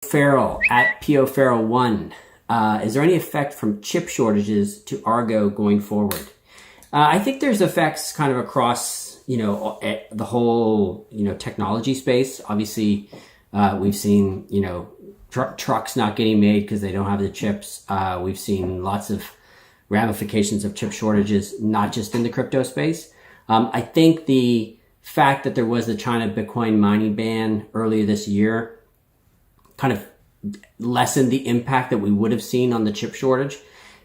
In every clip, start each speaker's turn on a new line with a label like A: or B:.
A: Farrell at PO Farrell 1. Is there any effect from chip shortages to Argo going forward? I think there's effects kind of across, the whole, technology space. Obviously, we've seen, trucks not getting made because they don't have the chips. We've seen lots of ramifications of chip shortages, not just in the crypto space. I think the fact that there was the China Bitcoin mining ban earlier this year kind of lessened the impact that we would have seen on the chip shortage,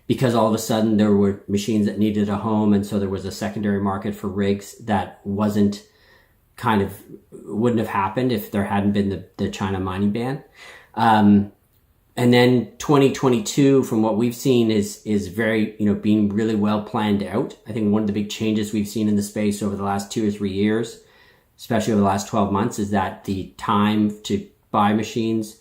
A: because all of a sudden there were machines that needed a home, and so there was a secondary market for rigs that wouldn't have happened if there hadn't been the China mining ban. And then 2022, from what we've seen, is very, being really well planned out. I think one of the big changes we've seen in the space over the last 2 or 3 years, especially over the last 12 months, is that the time to buy machines,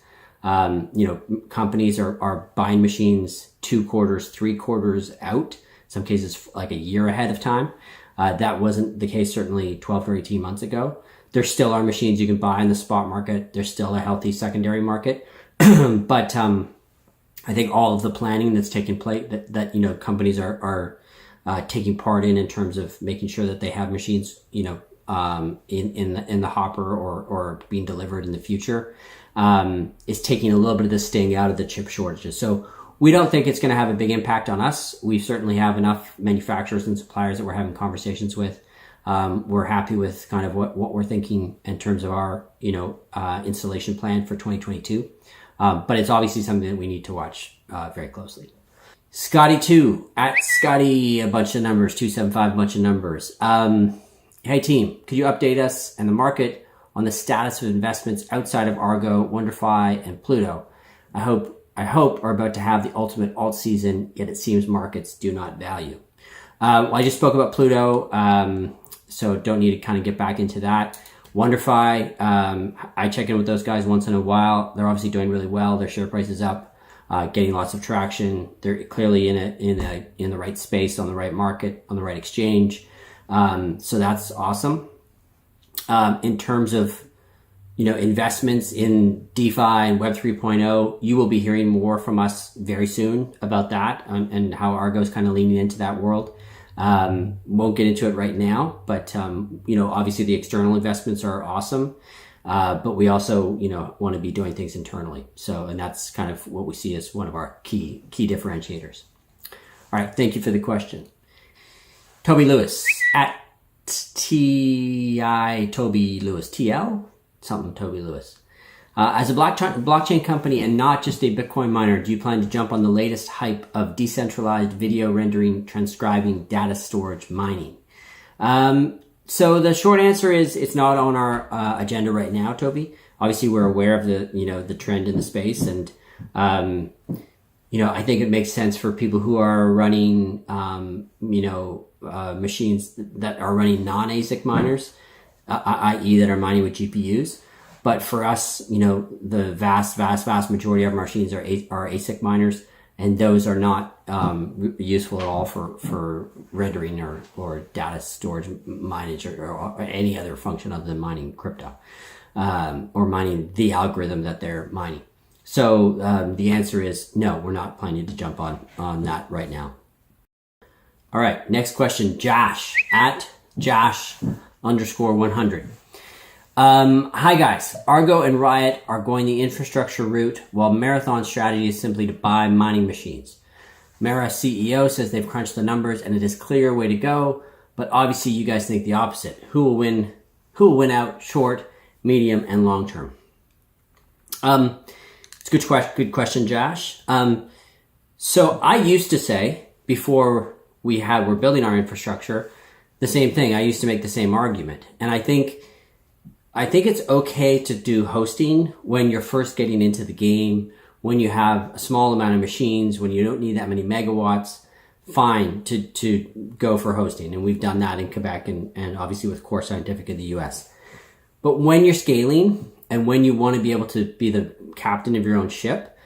A: companies are buying machines 2 quarters, 3 quarters out, in some cases like a year ahead of time. That wasn't the case certainly 12 or 18 months ago. There still are machines you can buy in the spot market. There's still a healthy secondary market. But I think all of the planning that's taken place, that companies are taking part in terms of making sure that they have machines, in the hopper or being delivered in the future, is taking a little bit of the sting out of the chip shortages. So we don't think it's going to have a big impact on us. We certainly have enough manufacturers and suppliers that we're having conversations with. We're happy with kind of what we're thinking in terms of our, installation plan for 2022. But it's obviously something that we need to watch very closely. Scotty2 at Scotty, a bunch of numbers, 275, a bunch of numbers. Hey team, could you update us and the market on the status of investments outside of Argo, WonderFi, and Pluto? I hope are about to have the ultimate alt season, yet it seems markets do not value. Well, I just spoke about Pluto, so don't need to kind of get back into that. WonderFi, I check in with those guys once in a while. They're obviously doing really well. Their share price is up, getting lots of traction. They're clearly in the right space, on the right market, on the right exchange. So that's awesome. In terms of, investments in DeFi and Web 3.0, you will be hearing more from us very soon about that and how Argo is kind of leaning into that world. Won't get into it right now, but, obviously the external investments are awesome. But we also, want to be doing things internally. So, and that's kind of what we see as one of our key differentiators. All right. Thank you for the question. Toby Lewis at TI Toby Lewis, TL something Toby Lewis. As a blockchain company and not just a Bitcoin miner, do you plan to jump on the latest hype of decentralized video rendering, transcribing, data storage, mining? So the short answer is it's not on our agenda right now, Toby. Obviously, we're aware of the trend in the space, and I think it makes sense for people who are running machines that are running non-ASIC miners, i.e. that are mining with GPUs. But for us, the vast majority of our machines are ASIC miners, and those are not useful at all for rendering or data storage, minage, or any other function other than mining crypto or mining the algorithm that they're mining. So the answer is no, we're not planning to jump on that right now. All right, next question, Josh at Josh_100. Hi guys, Argo and Riot are going the infrastructure route, while Marathon's strategy is simply to buy mining machines. Mara CEO says they've crunched the numbers and it is clear way to go, but obviously you guys think the opposite. Who will win out short, medium, and long term? It's a good question, Josh. So I used to say, before we're building our infrastructure, the same thing. I used to make the same argument. And I think it's okay to do hosting when you're first getting into the game, when you have a small amount of machines, when you don't need that many megawatts. Fine to go for hosting. And we've done that in Quebec and obviously with Core Scientific in the US. But when you're scaling and when you want to be able to be the captain of your own ship,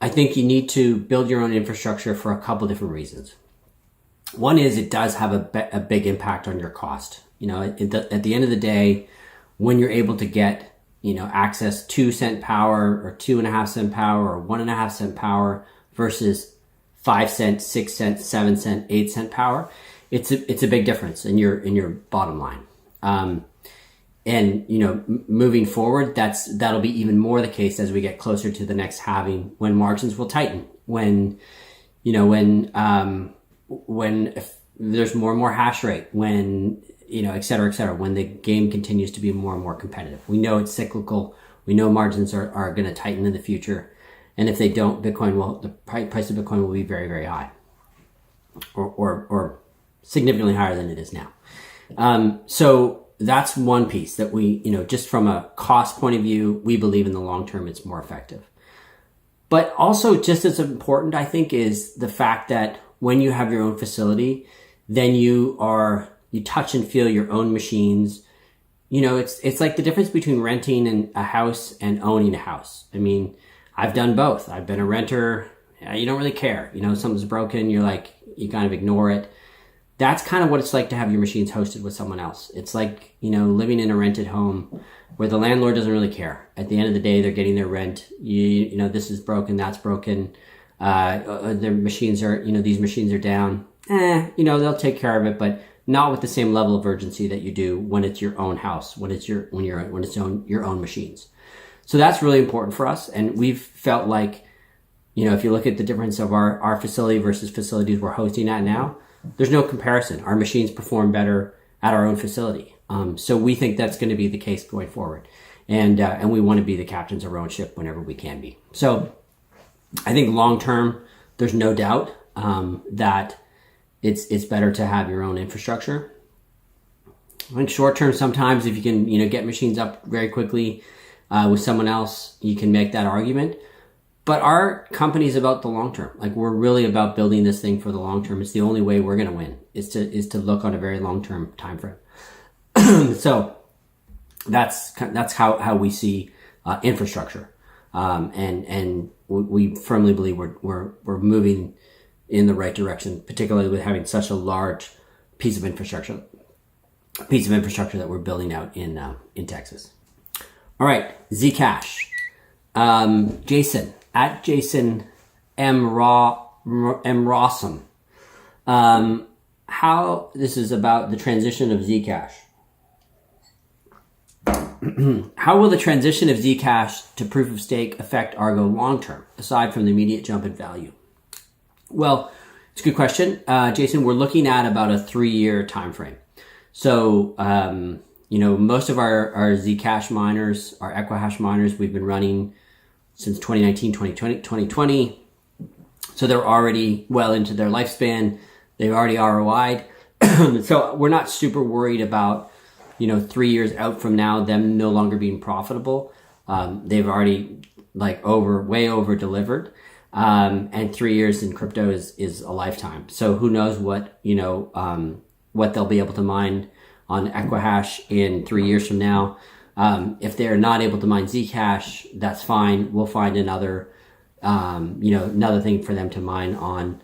A: I think you need to build your own infrastructure for a couple different reasons. One is it does have a big impact on your cost. At the end of the day, when you're able to get access 2-cent power or 2.5-cent power or 1.5-cent power versus 5-cent, 6-cent, 7-cent, 8-cent power, it's a big difference in your bottom line. And moving forward, that'll be even more the case as we get closer to the next halving, when margins will tighten, when if there's more and more hash rate, when et cetera, when the game continues to be more and more competitive. We know it's cyclical. We know margins are going to tighten in the future. And if they don't, the price of Bitcoin will be very, very high, or significantly higher than it is now. So that's one piece that we, just from a cost point of view, we believe in the long term it's more effective. But also just as important, I think, is the fact that when you have your own facility, then you touch and feel your own machines. It's like the difference between renting a house and owning a house. I mean, I've done both. I've been a renter. You don't really care. Something's broken. You kind of ignore it. That's kind of what it's like to have your machines hosted with someone else. It's like, living in a rented home where the landlord doesn't really care. At the end of the day, they're getting their rent. This is broken, that's broken. Their machines are, these machines are down. They'll take care of it, but not with the same level of urgency that you do when it's your own house, when it's your own machines. So that's really important for us. And we've felt like, if you look at the difference of our facility versus facilities we're hosting at now, there's no comparison. Our machines perform better at our own facility. So we think that's going to be the case going forward. And we want to be the captains of our own ship whenever we can be. So I think long term, there's no doubt that it's better to have your own infrastructure. I think short term, sometimes if you can, get machines up very quickly with someone else, you can make that argument. But our company is about the long term. Like, we're really about building this thing for the long term. It's the only way we're going to win is to look on a very long term time frame. So that's how we see infrastructure, and we firmly believe we're moving in the right direction, particularly with having such a large piece of infrastructure that we're building out in Texas. All right, Zcash. Jason at Jason M. Rossum. How this is about the transition of Zcash. How will the transition of Zcash to proof of stake affect Argo long term, aside from the immediate jump in value? Well, it's a good question, Jason. We're looking at about a 3-year time frame. So, most of our Zcash miners, our Equihash miners, we've been running since 2019, 2020. So they're already well into their lifespan. They've already ROI'd. So we're not super worried about, 3 years out from now, them no longer being profitable. They've already way over delivered. And 3 years in crypto is a lifetime. So who knows what they'll be able to mine on Equihash in 3 years from now. If they're not able to mine Zcash, that's fine. We'll find another thing for them to mine on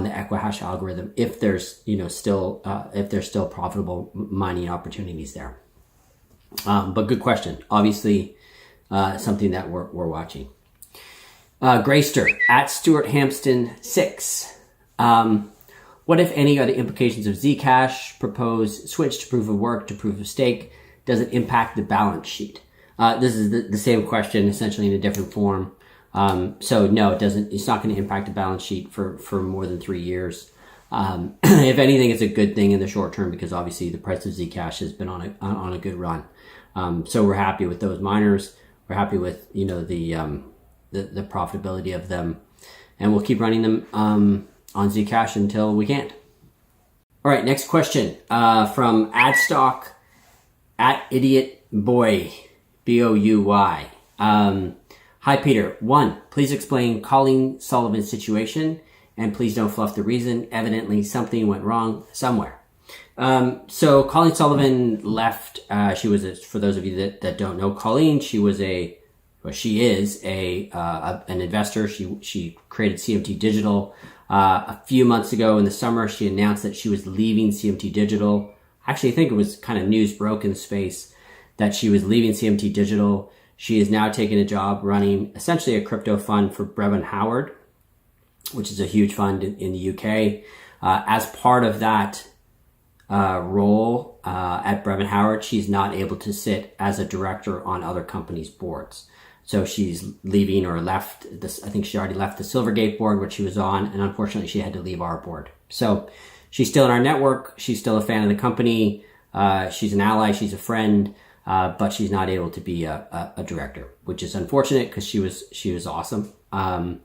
A: the Equihash algorithm if there's still profitable mining opportunities there. But good question. Obviously, something that we're watching. Grayster at Stuart Hampston 6. What, if any, are the implications of Zcash proposed switch to proof of work to proof of stake? Does it impact the balance sheet? This is the same question, essentially in a different form. So no, it doesn't. It's not going to impact the balance sheet for more than 3 years. If anything, it's a good thing in the short term because obviously the price of Zcash has been on a good run. So we're happy with those miners. We're happy with the profitability of them, and we'll keep running them on Zcash until we can't. All right, next question from Adstock at Idiot Boy Bouy. Hi Peter. 1, please explain Colleen Sullivan's situation, and please don't fluff the reason. Evidently something went wrong somewhere. So Colleen Sullivan left. She was for those of you that don't know Colleen, she is an investor. She created CMT Digital. A few months ago in the summer, she announced that she was leaving CMT Digital. Actually, I think it was kind of news broke in the space that she was leaving CMT Digital. She is now taking a job running essentially a crypto fund for Brevin Howard, which is a huge fund in the UK. As part of that role at Brevin Howard, she's not able to sit as a director on other companies' boards. So she's leaving or left this. I think she already left the Silvergate board, which she was on, and unfortunately she had to leave our board. So she's still in our network. She's still a fan of the company. She's an ally. She's a friend, but she's not able to be a director, which is unfortunate because she was awesome, and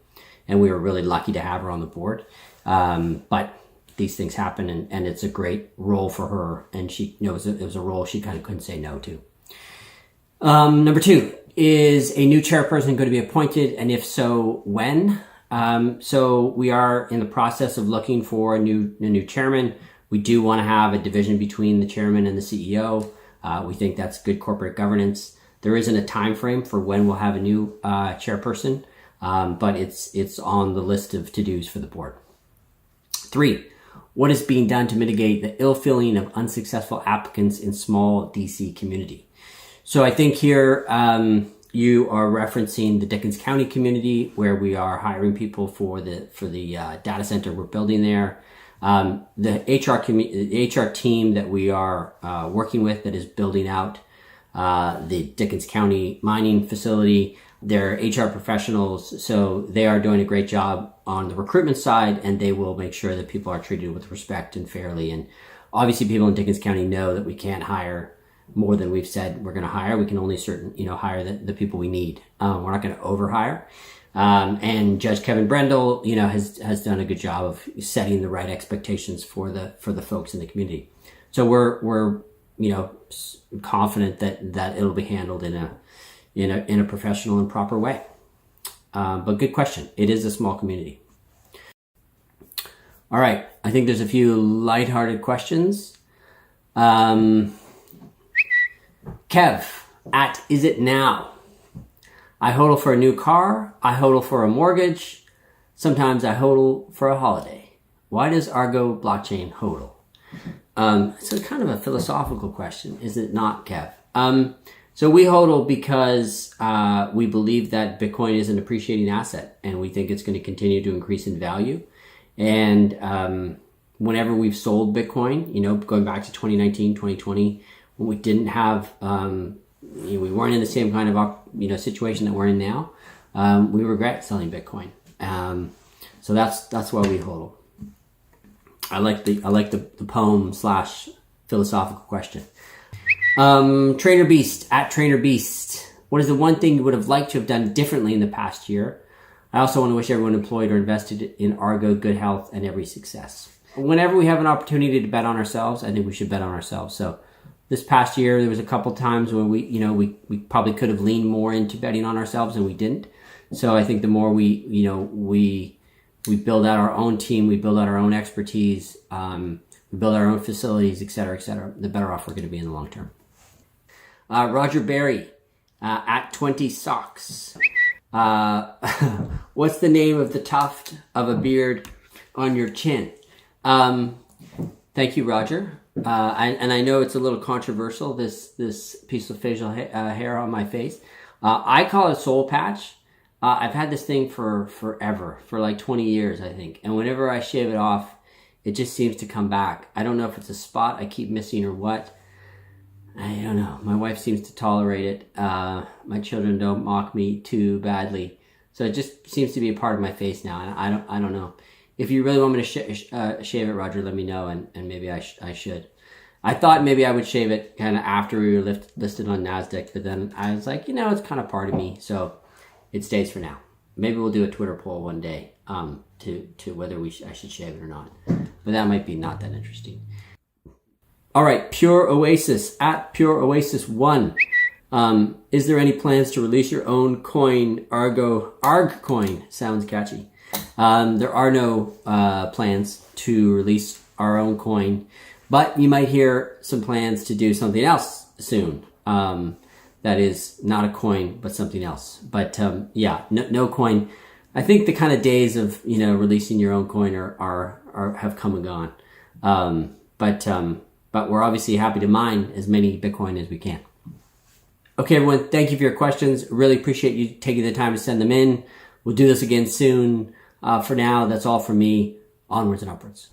A: we were really lucky to have her on the board. But these things happen, and it's a great role for her, and she knows it was a role she kind of couldn't say no to. Number 2. Is a new chairperson going to be appointed, and if so, when? So we are in the process of looking for a new chairman. We do want to have a division between the chairman and the CEO. We think that's good corporate governance. There isn't a time frame for when we'll have a new chairperson, but it's on the list of to-dos for the board. 3. What is being done to mitigate the ill feeling of unsuccessful applicants in small DC community? So I think here you are referencing the Dickens County community, where we are hiring people for the data center we're building there. The HR team that we are working with that is building out the Dickens County mining facility, they're HR professionals, so they are doing a great job on the recruitment side, and they will make sure that people are treated with respect and fairly. And obviously people in Dickens County know that we can't hire more than we've said we're going to hire. We can only hire the people we need. We're not going to overhire. And Judge Kevin Brendel, has done a good job of setting the right expectations for the folks in the community. So we're confident that it'll be handled in a professional and proper way. But good question. It is a small community. All right. I think there's a few lighthearted questions. Kev at Is It Now? I hodl for a new car. I hodl for a mortgage. Sometimes I hodl for a holiday. Why does Argo blockchain hodl? It's kind of a philosophical question, is it not, Kev? So we hodl because we believe that Bitcoin is an appreciating asset, and we think it's going to continue to increase in value. And whenever we've sold Bitcoin, going back to 2019, 2020, when we didn't have, we weren't in the same kind of, situation that we're in now. We regret selling Bitcoin. So that's why we hodl. I like the poem / philosophical question. Trainer Beast at Trainer Beast. What is the one thing you would have liked to have done differently in the past year? I also want to wish everyone employed or invested in Argo good health and every success. Whenever we have an opportunity to bet on ourselves, I think we should bet on ourselves. So this past year, there was a couple times when we probably could have leaned more into betting on ourselves, and we didn't. So I think the more we build out our own team, we build out our own expertise, we build our own facilities, et cetera, the better off we're going to be in the long term. Roger Berry at 20 Socks. What's the name of the tuft of a beard on your chin? Thank you, Roger. And I know it's a little controversial, this piece of facial hair on my face. I call it soul patch. I've had this thing for forever, for like 20 years, I think. And whenever I shave it off, it just seems to come back. I don't know if it's a spot I keep missing or what. I don't know. My wife seems to tolerate it. My children don't mock me too badly. So it just seems to be a part of my face now. And I don't know. If you really want me to shave it, Roger, let me know, and maybe I should. I thought maybe I would shave it kind of after we were listed on NASDAQ, but then I was like, it's kind of part of me, so it stays for now. Maybe we'll do a Twitter poll one day to whether I should shave it or not, but that might be not that interesting. All right, Pure Oasis at Pure Oasis 1. Is there any plans to release your own coin, Argo? Arg coin sounds catchy. There are no plans to release our own coin, but you might hear some plans to do something else soon. That is not a coin, but something else. But no coin. I think the kind of days of releasing your own coin have come and gone. But we're obviously happy to mine as many Bitcoin as we can. Okay, everyone, thank you for your questions. Really appreciate you taking the time to send them in. We'll do this again soon. For now, that's all from me. Onwards and upwards.